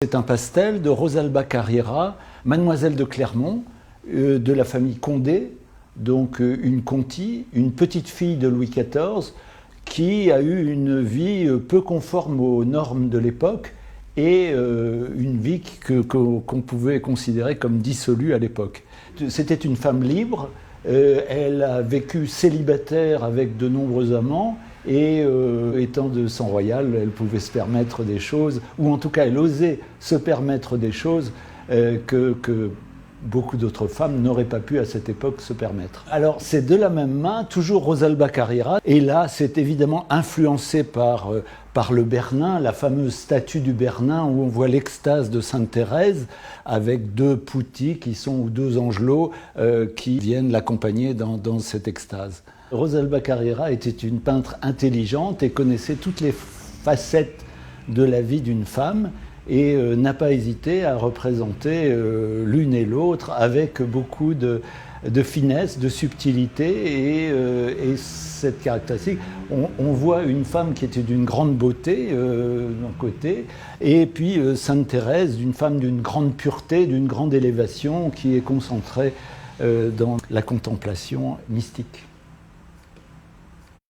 C'est un pastel de Rosalba Carriera, mademoiselle de Clermont, de la famille Condé, donc une Conti, une petite fille de Louis XIV, qui a eu une vie peu conforme aux normes de l'époque et une vie qu'on pouvait considérer comme dissolue à l'époque. C'était une femme libre, elle a vécu célibataire avec de nombreux amants et étant de sang royal, elle pouvait se permettre des choses, ou en tout cas elle osait se permettre des choses que beaucoup d'autres femmes n'auraient pas pu à cette époque se permettre. Alors c'est de la même main, toujours Rosalba Carriera, et là c'est évidemment influencé par le Bernin, la fameuse statue du Bernin où on voit l'extase de Sainte Thérèse avec deux poutis ou deux angelots qui viennent l'accompagner dans cette extase. Rosalba Carriera était une peintre intelligente et connaissait toutes les facettes de la vie d'une femme et n'a pas hésité à représenter l'une et l'autre avec beaucoup de finesse, de subtilité et cette caractéristique. On voit une femme qui était d'une grande beauté d'un côté et puis Sainte Thérèse, une femme d'une grande pureté, d'une grande élévation qui est concentrée dans la contemplation mystique.